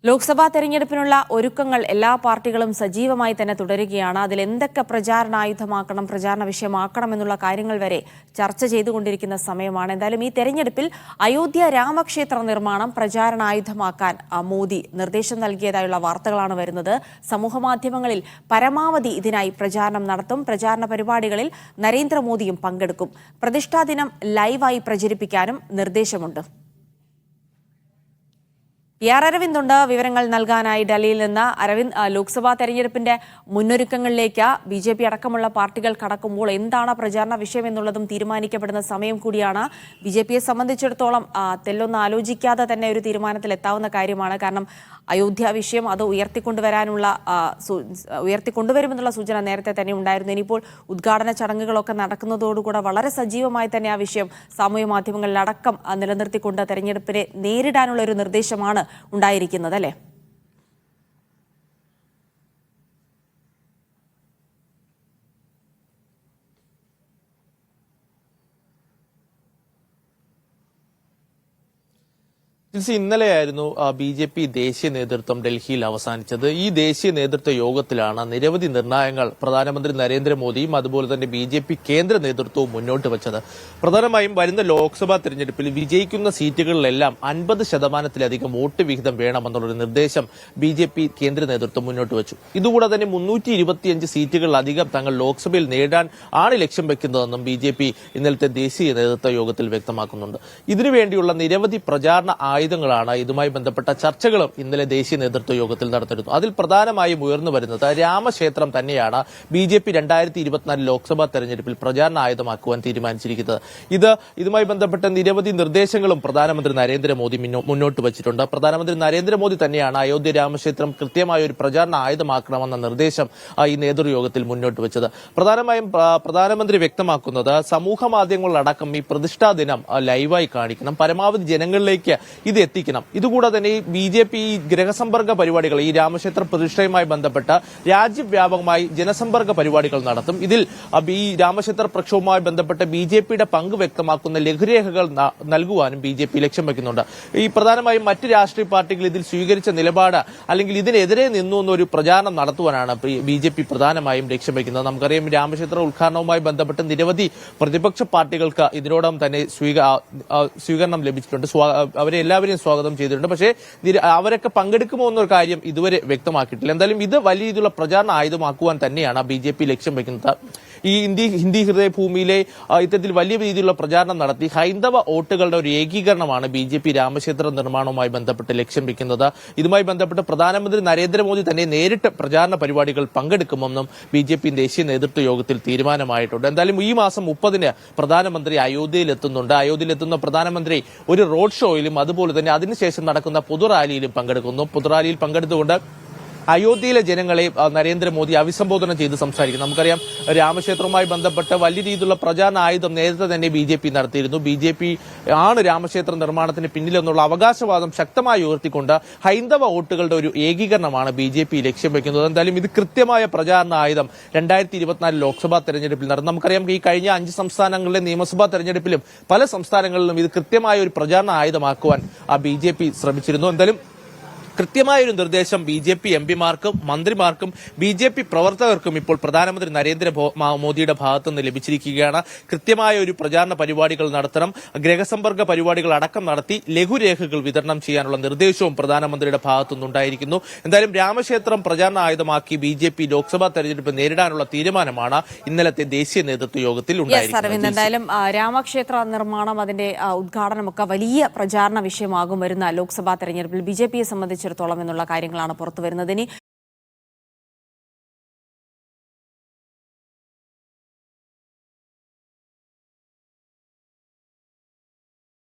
ലോക്സഭാ തെരഞ്ഞെടുപ്പിനുള്ള ഒരുക്കങ്ങൾ എല്ലാ പാർട്ടികളും സജീവമായി തന്നെ തുടരുകയാണ്. അതിൽ എന്തൊക്കെ പ്രചാരണായുധമാക്കണം, പ്രചാരണ വിഷയമാക്കണം എന്നുള്ള കാര്യങ്ങൾ വരെ ചർച്ച ചെയ്തുകൊണ്ടിരിക്കുന്ന സമയമാണ്. എന്തായാലും ഈ തെരഞ്ഞെടുപ്പിൽ അയോധ്യ രാമക്ഷേത്ര നിർമ്മാണം പ്രചാരണായുധമാക്കാൻ മോദി നിർദ്ദേശം നൽകിയതായുള്ള വാർത്തകളാണ് വരുന്നത്. സമൂഹമാധ്യമങ്ങളിൽ പരമാവധി ഇതിനായി പ്രചാരണം നടത്തും. പ്രചാരണ പരിപാടികളിൽ നരേന്ദ്രമോദിയും പങ്കെടുക്കും. പ്രതിഷ്ഠാ ദിനം ലൈവായി പ്രചരിപ്പിക്കാനും നിർദ്ദേശമുണ്ട്. അരവിന്ദ് ഉണ്ട് വിവരങ്ങൾ നൽകാനായി ഡൽഹിയിൽ നിന്ന്. അരവിന്ദ്, ലോക്സഭാ തെരഞ്ഞെടുപ്പിന്റെ മുന്നൊരുക്കങ്ങളിലേക്ക് ബി.ജെ.പി. അടക്കമുള്ള പാർട്ടികൾ കടക്കുമ്പോൾ എന്താണ് പ്രചാരണ വിഷയം എന്നുള്ളതും തീരുമാനിക്കപ്പെടുന്ന സമയം കൂടിയാണ്. ബി.ജെ.പിയെ സംബന്ധിച്ചിടത്തോളം തെല്ലൊന്നും ആലോചിക്കാതെ തന്നെ ഒരു തീരുമാനത്തിലെത്താവുന്ന കാര്യമാണ്. കാരണം അയോധ്യ വിഷയം അത് ഉയർത്തിക്കൊണ്ടുവരുമെന്നുള്ള സൂചന നേരത്തെ തന്നെ ഉണ്ടായിരുന്നു. ഇനിയിപ്പോൾ ഉദ്ഘാടന ചടങ്ങുകളൊക്കെ നടക്കുന്നതോടുകൂടെ വളരെ സജീവമായി തന്നെ ആ വിഷയം സാമൂഹ്യ മാധ്യമങ്ങളിലടക്കം നിലനിർത്തിക്കൊണ്ട് തെരഞ്ഞെടുപ്പിനെ നേരിടാനുള്ള ഒരു നിർദ്ദേശമാണ് ഉണ്ടായിരിക്കുന്നത്, അല്ലേ? ഇന്നലെയായിരുന്നു ബി.ജെ.പി. ദേശീയ നേതൃത്വം ഡൽഹിയിൽ അവസാനിച്ചത്. ഈ ദേശീയ നേതൃത്വ യോഗത്തിലാണ് നിരവധി നിർണയങ്ങൾ പ്രധാനമന്ത്രി നരേന്ദ്രമോദിയും അതുപോലെ തന്നെ ബി.ജെ.പി. കേന്ദ്ര നേതൃത്വവും മുന്നോട്ട് വച്ചത്. പ്രധാനമായും വരുന്ന ലോക്സഭാ തെരഞ്ഞെടുപ്പിൽ വിജയിക്കുന്ന സീറ്റുകളിലെല്ലാം 50% വോട്ട് വിഹിതം വേണമെന്നുള്ളൊരു നിർദ്ദേശം ബി.ജെ.പി. കേന്ദ്ര നേതൃത്വം മുന്നോട്ട് വച്ചു. ഇതുകൂടാതെ തന്നെ 325 സീറ്റുകളിലധികം തങ്ങൾ ലോക്സഭയിൽ നേടാൻ ആണ് ലക്ഷ്യം വെക്കുന്നതെന്നും ബി.ജെ.പി. ഇന്നലത്തെ ദേശീയ നേതൃത്വ യോഗത്തിൽ വ്യക്തമാക്കുന്നുണ്ട്. ഇതിനുവേണ്ടിയുള്ള നിരവധി പ്രചാരണ ആയുധങ്ങളാണ് ഇതുമായി ബന്ധപ്പെട്ട ചർച്ചകളും ഇന്നലെ ദേശീയ നേതൃത്വ യോഗത്തിൽ നടത്തിയിരുന്നു. അതിൽ പ്രധാനമായും ഉയർന്നു വരുന്നത് രാമക്ഷേത്രം തന്നെയാണ് ബി.ജെ.പി. 2024 ലോക്സഭാ തെരഞ്ഞെടുപ്പിൽ പ്രചാരണ ആയുധമാക്കുവാൻ തീരുമാനിച്ചിരിക്കുന്നത്. ഇതുമായി ബന്ധപ്പെട്ട നിരവധി നിർദ്ദേശങ്ങളും പ്രധാനമന്ത്രി നരേന്ദ്രമോദി മുന്നോട്ട് വച്ചിട്ടുണ്ട്. പ്രധാനമന്ത്രി നരേന്ദ്രമോദി തന്നെയാണ് അയോധ്യ രാമക്ഷേത്രം കൃത്യമായ ഒരു പ്രചാരണ ആയുധമാക്കണമെന്ന നിർദ്ദേശം ഈ നേതൃയോഗത്തിൽ മുന്നോട്ട് വെച്ചത്. പ്രധാനമായും പ്രധാനമന്ത്രി വ്യക്തമാക്കുന്നത് സമൂഹ മാധ്യമങ്ങളിലടക്കം ഈ പ്രതിഷ്ഠാ ദിനം ലൈവായി കാണിക്കണം, പരമാവധി ജനങ്ങളിലേക്ക് ഇത് എത്തിക്കണം. ഇതുകൂടാതെ തന്നെ ഈ ബി.ജെ.പി. ഗൃഹസമ്പർക്ക പരിപാടികൾ ഈ രാമക്ഷേത്ര പ്രതിഷ്ഠയുമായി ബന്ധപ്പെട്ട രാജ്യവ്യാപകമായി ജനസമ്പർക്ക പരിപാടികൾ നടത്തും. ഇതിൽ ഈ രാമക്ഷേത്ര പ്രക്ഷോഭവുമായി ബന്ധപ്പെട്ട ബി.ജെ.പിയുടെ പങ്ക് വ്യക്തമാക്കുന്ന ലഘുരേഖകൾ നൽകുവാനും ബി.ജെ.പി. ലക്ഷ്യം വെക്കുന്നുണ്ട്. ഈ പ്രധാനമായും മറ്റ് രാഷ്ട്രീയ പാർട്ടികൾ ഇതിൽ സ്വീകരിച്ച നിലപാട് അല്ലെങ്കിൽ ഇതിനെതിരെ നിന്നു എന്നൊരു പ്രചാരണം നടത്തുവാനാണ് ബി.ജെ.പി. പ്രധാനമായും ലക്ഷ്യം വെക്കുന്നത്. നമുക്കറിയാം, രാമക്ഷേത്ര ഉദ്ഘാടനവുമായി ബന്ധപ്പെട്ട് നിരവധി പ്രതിപക്ഷ പാർട്ടികൾക്ക് ഇതിനോടകം തന്നെ സ്വീകരണം ലഭിച്ചിട്ടുണ്ട്. അവരെ എല്ലാവരെയും സ്വാഗതം ചെയ്തിട്ടുണ്ട്. പക്ഷേ അവരൊക്കെ പങ്കെടുക്കുമോ എന്നൊരു കാര്യം ഇതുവരെ വ്യക്തമാക്കിയിട്ടില്ല. എന്തായാലും ഇത് വലിയ രീതിയിലുള്ള പ്രചാരണ ആയുധമാക്കുവാൻ തന്നെയാണ് ബി.ജെ.പി. ലക്ഷ്യം വെക്കുന്നത്. ഈ ഹിന്ദി ഹൃദയഭൂമിയിലെ ഇത്തരത്തിൽ വലിയ രീതിയിലുള്ള പ്രചാരണം നടത്തി ഹൈന്ദവ വോട്ടുകളുടെ ഒരു ഏകീകരണമാണ് ബി.ജെ.പി. രാമക്ഷേത്ര നിർമ്മാണവുമായി ബന്ധപ്പെട്ട് ലക്ഷ്യം വെക്കുന്നത്. ഇതുമായി ബന്ധപ്പെട്ട് പ്രധാനമന്ത്രി നരേന്ദ്രമോദി തന്നെ നേരിട്ട് പ്രചാരണ പരിപാടികൾ പങ്കെടുക്കുമെന്നും ബി.ജെ.പി. ദേശീയ നേതൃത്വ യോഗത്തിൽ തീരുമാനമായിട്ടുണ്ട്. എന്തായാലും ഈ മാസം 30-ന് പ്രധാനമന്ത്രി അയോധ്യയിലെത്തുന്നുണ്ട്. അയോധ്യയിലെത്തുന്ന പ്രധാനമന്ത്രി ഒരു റോഡ് ഷോയിലും അതുപോലെ തന്നെ അതിനുശേഷം നടക്കുന്ന പൊതുറാലിയിലും പങ്കെടുക്കുന്നു. പൊതുറാലിയിൽ പങ്കെടുത്തുകൊണ്ട് അയോധ്യയിലെ ജനങ്ങളെ നരേന്ദ്രമോദി അഭിസംബോധന ചെയ്ത് സംസാരിക്കും. നമുക്കറിയാം, രാമക്ഷേത്രവുമായി ബന്ധപ്പെട്ട് വലിയ രീതിയിലുള്ള പ്രചാരണ ആയുധം നേരത്തെ തന്നെ ബി.ജെ.പി. നടത്തിയിരുന്നു. ബി.ജെ.പി. ആണ് രാമക്ഷേത്ര നിർമ്മാണത്തിന് പിന്നിലെന്നുള്ള അവകാശവാദം ശക്തമായി ഉയർത്തിക്കൊണ്ട് ഹൈന്ദവ വോട്ടുകളുടെ ഒരു ഏകീകരണമാണ് ബി.ജെ.പി. ലക്ഷ്യം വെക്കുന്നത്. എന്തായാലും ഇത് കൃത്യമായ പ്രചാരണ ആയുധം 2024 ലോക്സഭാ തെരഞ്ഞെടുപ്പിൽ നടന്നു. നമുക്കറിയാം, ഈ കഴിഞ്ഞ 5 സംസ്ഥാനങ്ങളിലെ നിയമസഭാ തെരഞ്ഞെടുപ്പിലും പല സംസ്ഥാനങ്ങളിലും ഇത് കൃത്യമായ ഒരു പ്രചാരണ ആയുധമാക്കുവാൻ ബി.ജെ.പി. ശ്രമിച്ചിരുന്നു. എന്തായാലും കൃത്യമായൊരു നിർദ്ദേശം ബി.ജെ.പി. എംപിമാർക്കും മന്ത്രിമാർക്കും ബി.ജെ.പി. പ്രവർത്തകർക്കും ഇപ്പോൾ പ്രധാനമന്ത്രി നരേന്ദ്രമോദിയുടെ ഭാഗത്തുനിന്ന് ലഭിച്ചിരിക്കുകയാണ്. കൃത്യമായ ഒരു പ്രചാരണ പരിപാടികൾ നടത്തണം, ഗൃഹസമ്പർക്ക പരിപാടികൾ അടക്കം നടത്തി ലഘുരേഖകൾ വിതരണം ചെയ്യാനുള്ള നിർദ്ദേശവും പ്രധാനമന്ത്രിയുടെ ഭാഗത്തുനിന്നുണ്ടായിരിക്കുന്നു. എന്തായാലും രാമക്ഷേത്രം പ്രചാരണ ആയുധമാക്കി ബി.ജെ.പി. ലോക്സഭാ തെരഞ്ഞെടുപ്പ് നേരിടാനുള്ള തീരുമാനമാണ് ഇന്നലത്തെ ദേശീയ നേതൃത്വ യോഗത്തിൽ ഉണ്ടായിരിക്കുന്നത്. എന്തായാലും രാമക്ഷേത്ര നിർമ്മാണം, അതിന്റെ ഉദ്ഘാടനമൊക്കെ വലിയ പ്രചാരണ വിഷയമാകും വരുന്ന ലോക്സഭാ തെരഞ്ഞെടുപ്പിൽ ബി.ജെ.പിയെ സംബന്ധിച്ചിടത്തോളം എന്നുള്ള കാര്യങ്ങളാണ് പുറത്തുവരുന്നത്. ഇനി